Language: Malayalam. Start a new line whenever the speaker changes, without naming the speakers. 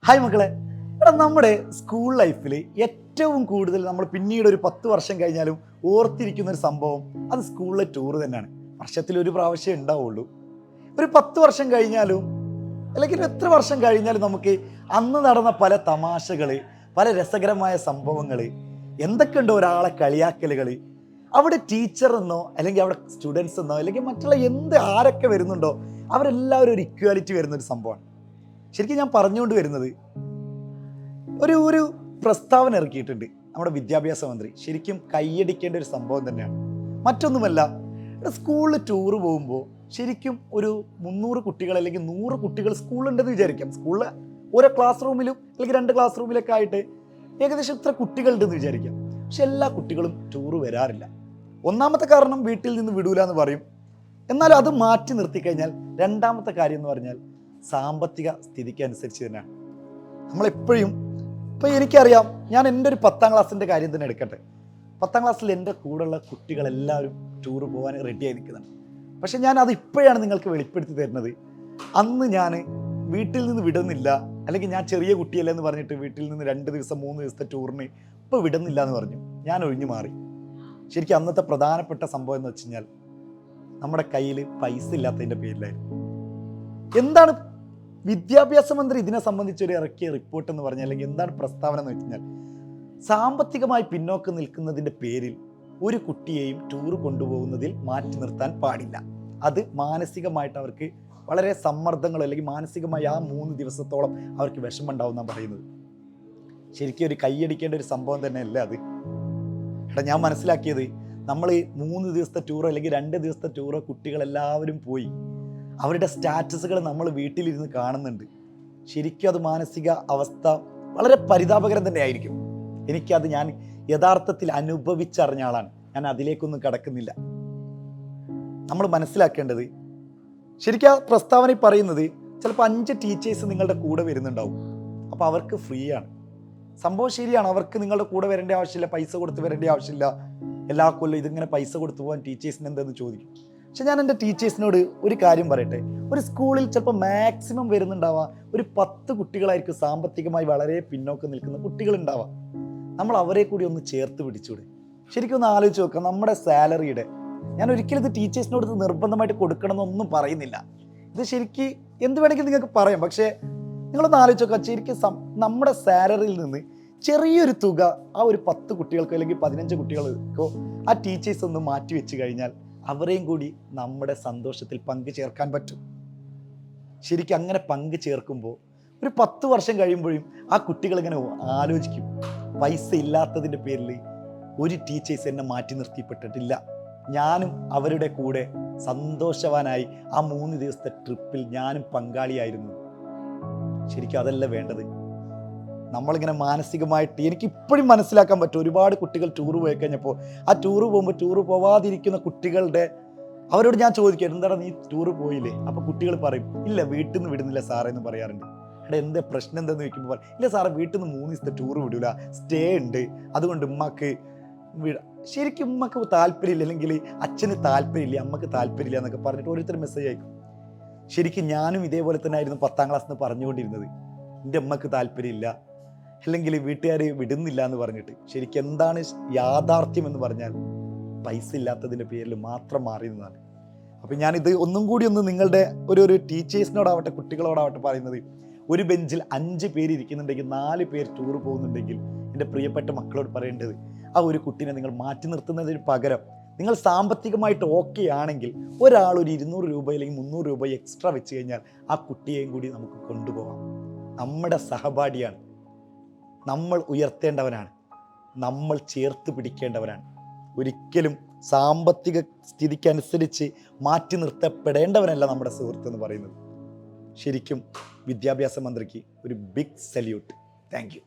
ഹായ് മക്കളെ, എടാ നമ്മുടെ സ്കൂൾ ലൈഫിൽ ഏറ്റവും കൂടുതൽ നമ്മൾ പിന്നീട് ഒരു 10 വർഷം കഴിഞ്ഞാലും ഓർത്തിരിക്കുന്ന ഒരു സംഭവം അത് സ്കൂളിലെ ടൂർ തന്നെയാണ്. വർഷത്തിൽ ഒരു പ്രാവശ്യം ഉണ്ടാവുള്ളൂ. ഒരു 10 വർഷം കഴിഞ്ഞാലും അല്ലെങ്കിൽ എത്ര വർഷം കഴിഞ്ഞാലും നമുക്ക് അന്ന് നടന്ന പല തമാശകൾ, പല രസകരമായ സംഭവങ്ങൾ, എന്തൊക്കെയുണ്ടോ ഒരാളെ കളിയാക്കലുകൾ, അവിടെ ടീച്ചർ എന്നോ അല്ലെങ്കിൽ അവിടെ സ്റ്റുഡൻസ് എന്നോ അല്ലെങ്കിൽ മറ്റുള്ള ആരൊക്കെ വരുന്നുണ്ടോ അവരെല്ലാവരും ഒരു ഇക്വാലിറ്റി വരുന്നൊരു സംഭവമാണ്. ശരിക്കും ഞാൻ പറഞ്ഞുകൊണ്ട് വരുന്നത് ഒരു പ്രസ്താവന ഇറക്കിയിട്ടുണ്ട് നമ്മുടെ വിദ്യാഭ്യാസ മന്ത്രി. ശരിക്കും കൈയടിക്കേണ്ട ഒരു സംഭവം തന്നെയാണ്. മറ്റൊന്നുമല്ല, സ്കൂളിൽ ടൂറ് പോകുമ്പോൾ ശരിക്കും ഒരു 300 കുട്ടികൾ അല്ലെങ്കിൽ 100 കുട്ടികൾ സ്കൂളുണ്ടെന്ന് വിചാരിക്കാം. സ്കൂളിൽ ഓരോ ക്ലാസ് റൂമിലും അല്ലെങ്കിൽ 2 ക്ലാസ് റൂമിലൊക്കെ ആയിട്ട് ഏകദേശം ഇത്ര കുട്ടികളുണ്ടെന്ന് വിചാരിക്കാം. പക്ഷെ എല്ലാ കുട്ടികളും ടൂറ് വരാറില്ല. ഒന്നാമത്തെ കാരണം വീട്ടിൽ നിന്ന് വിടൂല എന്ന് പറയും. എന്നാൽ അത് മാറ്റി നിർത്തിക്കഴിഞ്ഞാൽ രണ്ടാമത്തെ കാര്യം എന്ന് പറഞ്ഞാൽ സാമ്പത്തിക സ്ഥിതിക്ക് അനുസരിച്ച് തന്നെയാണ്. നമ്മളെപ്പോഴും ഇപ്പോൾ എനിക്കറിയാം, ഞാൻ എൻ്റെ ഒരു 10ാം ക്ലാസ്സിൻ്റെ കാര്യം തന്നെ എടുക്കട്ടെ. 10ാം ക്ലാസ്സിൽ എൻ്റെ കൂടെയുള്ള കുട്ടികളെല്ലാവരും ടൂറ് പോകാൻ റെഡിയായി നിൽക്കുന്നുണ്ട്. പക്ഷെ ഞാൻ അത് ഇപ്പോഴാണ് നിങ്ങൾക്ക് വെളിപ്പെടുത്തി തരുന്നത്. അന്ന് ഞാൻ വീട്ടിൽ നിന്ന് വിടുന്നില്ല, അല്ലെങ്കിൽ ഞാൻ ചെറിയ കുട്ടിയല്ല എന്ന് പറഞ്ഞിട്ട് വീട്ടിൽ നിന്ന് 2 ദിവസം 3 ദിവസത്തെ ടൂറിന് ഇപ്പോൾ വിടുന്നില്ല എന്ന് പറഞ്ഞു. ഞാൻ ഒഴിഞ്ഞു മാറി. ശരിക്കും അന്നത്തെ പ്രധാനപ്പെട്ട സംഭവം എന്ന് വെച്ച് കഴിഞ്ഞാൽ നമ്മുടെ കയ്യിൽ പൈസ ഇല്ലാത്തതിൻ്റെ പേരിലായിരുന്നു. എന്താണ് വിദ്യാഭ്യാസ മന്ത്രി ഇതിനെ സംബന്ധിച്ചൊരു ഇറക്കിയ റിപ്പോർട്ട് എന്ന് പറഞ്ഞാൽ, അല്ലെങ്കിൽ എന്താണ് പ്രസ്താവന എന്ന് വെച്ച് കഴിഞ്ഞാൽ, സാമ്പത്തികമായി പിന്നോക്കം നിൽക്കുന്നതിൻ്റെ പേരിൽ ഒരു കുട്ടിയെയും ടൂർ കൊണ്ടുപോകുന്നതിൽ മാറ്റി നിർത്താൻ പാടില്ല. അത് മാനസികമായിട്ട് അവർക്ക് വളരെ സമ്മർദ്ദങ്ങൾ, അല്ലെങ്കിൽ മാനസികമായി ആ 3 ദിവസത്തോളം അവർക്ക് വിഷമം ഉണ്ടാവും എന്നാണ് പറയുന്നത്. ശരിക്കും ഒരു കൈയടിക്കേണ്ട ഒരു സംഭവം തന്നെയല്ല അത്. ഞാൻ മനസ്സിലാക്കിയത്, നമ്മൾ 3 ദിവസത്തെ ടൂറോ അല്ലെങ്കിൽ 2 ദിവസത്തെ ടൂറോ കുട്ടികളെല്ലാവരും പോയി അവരുടെ സ്റ്റാറ്റസുകൾ നമ്മൾ വീട്ടിലിരുന്ന് കാണുന്നുണ്ട്. ശരിക്കും അത് മാനസിക അവസ്ഥ വളരെ പരിതാപകരം തന്നെയായിരിക്കും. എനിക്കത് ഞാൻ യഥാർത്ഥത്തിൽ അനുഭവിച്ചറിഞ്ഞ ആളാണ്. ഞാൻ അതിലേക്കൊന്നും കടക്കുന്നില്ല. നമ്മൾ മനസ്സിലാക്കേണ്ടത്, ശരിക്കും ആ പ്രസ്താവന പറയുന്നത് ചിലപ്പോൾ 5 ടീച്ചേഴ്സ് നിങ്ങളുടെ കൂടെ വരുന്നുണ്ടാവും. അപ്പോൾ അവർക്ക് ഫ്രീ ആണ്. സംഭവം ശരിയാണ്, അവർക്ക് നിങ്ങളുടെ കൂടെ വരേണ്ട ആവശ്യമില്ല, പൈസ കൊടുത്ത് വരേണ്ട ആവശ്യമില്ല. എല്ലാ കൊല്ലം ഇതിങ്ങനെ പൈസ കൊടുത്തു പോകാൻ ടീച്ചേഴ്സിന് എന്തെന്ന് ചോദിക്കും. പക്ഷെ ഞാൻ എൻ്റെ ടീച്ചേഴ്സിനോട് ഒരു കാര്യം പറയട്ടെ, ഒരു സ്കൂളിൽ ചിലപ്പോൾ മാക്സിമം വരുന്നുണ്ടാവുക ഒരു 10 കുട്ടികളായിരിക്കും സാമ്പത്തികമായി വളരെ പിന്നോക്കം നിൽക്കുന്ന കുട്ടികളുണ്ടാവാം. നമ്മൾ അവരെ കൂടി ഒന്ന് ചേർത്ത് പിടിച്ചൂടെ? ശരിക്കും ഒന്ന് ആലോചിച്ച് നോക്കാം. നമ്മുടെ സാലറിയുടെ, ഞാൻ ഒരിക്കലും ഇത് ടീച്ചേഴ്സിനോട് ഇത് നിർബന്ധമായിട്ട് കൊടുക്കണമെന്നൊന്നും പറയുന്നില്ല. ഇത് ശരിക്കും എന്ത് വേണമെങ്കിലും നിങ്ങൾക്ക് പറയാം. പക്ഷേ നിങ്ങളൊന്ന് ആലോചിച്ച് നോക്കാം, ശരിക്കും നമ്മുടെ സാലറിയിൽ നിന്ന് ചെറിയൊരു തുക ആ ഒരു 10 കുട്ടികൾക്കോ അല്ലെങ്കിൽ 15 കുട്ടികൾക്കോ ആ ടീച്ചേഴ്സ് ഒന്ന് മാറ്റി വെച്ച് കഴിഞ്ഞാൽ അവരെയും കൂടി നമ്മുടെ സന്തോഷത്തിൽ പങ്കു ചേർക്കാൻ പറ്റും. ശരിക്കും അങ്ങനെ പങ്കു ചേർക്കുമ്പോൾ ഒരു 10 വർഷം കഴിയുമ്പോഴും ആ കുട്ടികൾ ഇങ്ങനെ ആലോചിക്കും, പൈസ ഇല്ലാത്തതിൻ്റെ പേരിൽ ഒരു ടീച്ചേഴ്സ് എന്നെ മാറ്റി നിർത്തിപ്പെട്ടിട്ടില്ല, ഞാനും അവരുടെ കൂടെ സന്തോഷവാനായി ആ 3 ദിവസത്തെ ട്രിപ്പിൽ ഞാനും പങ്കാളിയായിരുന്നു. ശരിക്കും അതല്ല വേണ്ടത്. നമ്മളിങ്ങനെ മാനസികമായിട്ട്, എനിക്കിപ്പോഴും മനസ്സിലാക്കാൻ പറ്റും, ഒരുപാട് കുട്ടികൾ ടൂറ് പോയി കഴിഞ്ഞപ്പോൾ ആ ടൂറ് പോകുമ്പോൾ ടൂറ് പോവാതിരിക്കുന്ന കുട്ടികളുടെ അവരോട് ഞാൻ ചോദിക്കും, എന്താണ് നീ ടൂറ് പോയില്ലേ? അപ്പോൾ കുട്ടികൾ പറയും, ഇല്ല വീട്ടിൽ നിന്ന് വിടുന്നില്ല സാറേ എന്ന് പറയാറുണ്ട്. എന്താ പ്രശ്നം എന്താന്ന് ചോദിക്കുമ്പോൾ, ഇല്ല സാറേ വീട്ടിൽ നിന്ന് 3 ദിവസത്തെ ടൂറ് വിടൂല, സ്റ്റേ ഉണ്ട്, അതുകൊണ്ട് ഉമ്മക്ക് ശരിക്കും ഉമ്മക്ക് താല്പര്യമില്ല, അല്ലെങ്കിൽ അച്ഛന് താല്പര്യമില്ല, അമ്മക്ക് താല്പര്യമില്ല എന്നൊക്കെ പറഞ്ഞിട്ട് ഓരോരുത്തർ മെസ്സേജ് അയക്കും. ശരിക്കും ഞാനും ഇതേപോലെ തന്നെ ആയിരുന്നു 10ാം ക്ലാസ്സിൽ നിന്ന് പറഞ്ഞുകൊണ്ടിരുന്നത്. എൻ്റെ അമ്മക്ക് താല്പര്യമില്ല, അല്ലെങ്കിൽ വീട്ടുകാർ വിടുന്നില്ല എന്ന് പറഞ്ഞിട്ട്. ശരിക്കും എന്താണ് യാഥാർത്ഥ്യം എന്ന് പറഞ്ഞാൽ പൈസ ഇല്ലാത്തതിൻ്റെ പേരിൽ മാത്രം മാറിയതാണ്. അപ്പം ഞാനിത് ഒന്നും കൂടി ഒന്ന് നിങ്ങളുടെ ഒരു ടീച്ചേഴ്സിനോടാവട്ടെ കുട്ടികളോടാവട്ടെ പറയുന്നത്, ഒരു ബെഞ്ചിൽ 5 പേര് ഇരിക്കുന്നുണ്ടെങ്കിൽ 4 പേര് ടൂർ പോകുന്നുണ്ടെങ്കിൽ എൻ്റെ പ്രിയപ്പെട്ട മക്കളോട് പറയേണ്ടത്, ആ ഒരു കുട്ടീനെ നിങ്ങൾ മാറ്റി നിർത്തുന്നതിന് പകരം നിങ്ങൾ സാമ്പത്തികമായിട്ട് ഓക്കെ ആണെങ്കിൽ ഒരാൾ ഒരു 200 രൂപ അല്ലെങ്കിൽ 300 രൂപ എക്സ്ട്രാ വെച്ച് കഴിഞ്ഞാൽ ആ കുട്ടിയെയും കൂടി നമുക്ക് കൊണ്ടുപോകാം. നമ്മുടെ സഹപാഠിയാണ്, നമ്മൾ ഉയർത്തേണ്ടവനാണ്, നമ്മൾ ചേർത്ത് പിടിക്കേണ്ടവനാണ്. ഒരിക്കലും സാമ്പത്തിക സ്ഥിതിക്കനുസരിച്ച് മാറ്റി നിർത്തപ്പെടേണ്ടവനല്ല നമ്മുടെ സുഹൃത്ത് എന്ന് പറയുന്നത്. ശരിക്കും വിദ്യാഭ്യാസ മന്ത്രിക്ക് ഒരു ബിഗ് സല്യൂട്ട്. Thank you.